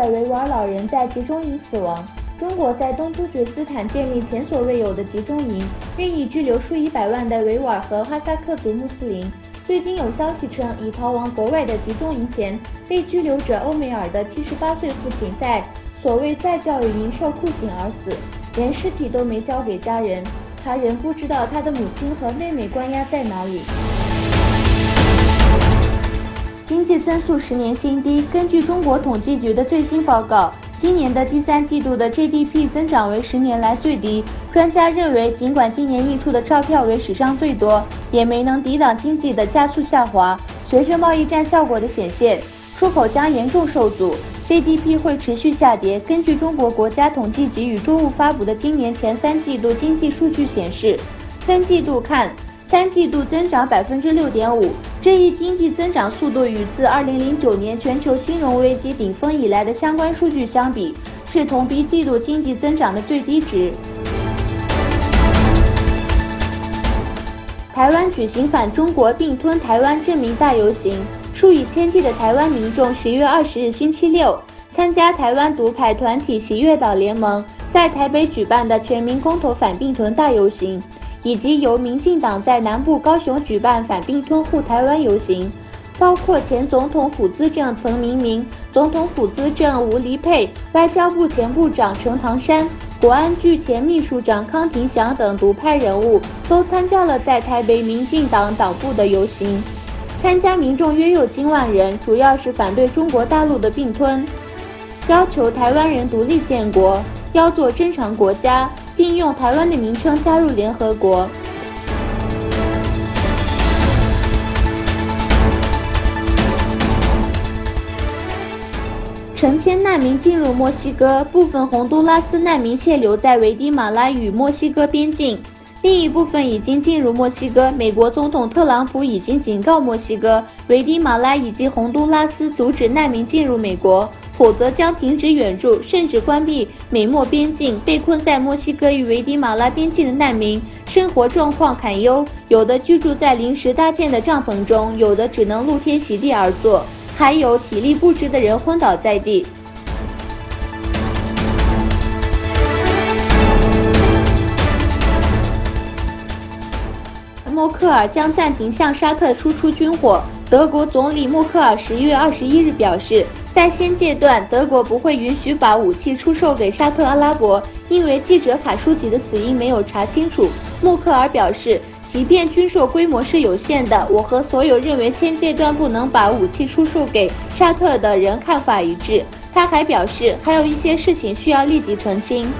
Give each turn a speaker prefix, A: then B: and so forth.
A: 的维吾尔老人在集中营死亡。中国在东突厥斯坦建立前所未有的集中营，任意拘留数以百万的维吾尔和哈萨克族穆斯林。最近有消息称，已逃亡国外的集中营前被拘留者欧梅尔的78岁父亲在所谓再教育营受酷刑而死，连尸体都没交给家人，他仍不知道他的母亲和妹妹关押在哪里。经济增速10年新低。根据中国统计局的最新报告，今年的第3季度的 GDP 增长为10年来最低。专家认为，尽管今年印出的钞票为史上最多，也没能抵挡经济的加速下滑。随着贸易战效果的显现，出口将严重受阻， GDP 会持续下跌。根据中国国家统计局与周五发布的今年前3季度经济数据显示，分季度看，3季度增长6.5%，这一经济增长速度与自2009年全球金融危机顶峰以来的相关数据相比，是同比季度经济增长的最低值。台湾举行反中国并吞台湾证明大游行，数以千计的台湾民众10月20日星期六参加台湾独派团体喜悦岛联盟在台北举办的全民公投反并吞大游行，以及由民进党在南部高雄举办反并吞护台湾游行，包括前总统府资政彭明明、总统府资政吴黎佩、外交部前部长陈唐山、国安局前秘书长康廷祥等独派人物都参加了在台北民进党党部的游行。参加民众约有近万人，主要是反对中国大陆的并吞，要求台湾人独立建国，要做正常国家，并用台湾的名称加入联合国。成千难民进入墨西哥，部分洪都拉斯难民滞留在危地马拉与墨西哥边境，另一部分已经进入墨西哥。美国总统特朗普已经警告墨西哥、危地马拉以及洪都拉斯阻止难民进入美国，否则将停止援助，甚至关闭美墨边境。被困在墨西哥与危地马拉边境的难民生活状况堪忧，有的居住在临时搭建的帐篷中，有的只能露天席地而坐，还有体力不支的人昏倒在地。默克尔将暂停向沙特输出军火。德国总理默克尔10月21日表示，在现阶段，德国不会允许把武器出售给沙特阿拉伯，因为记者卡舒吉的死因没有查清楚。默克尔表示，即便军售规模是有限的，我和所有认为现阶段不能把武器出售给沙特的人看法一致。他还表示，还有一些事情需要立即澄清。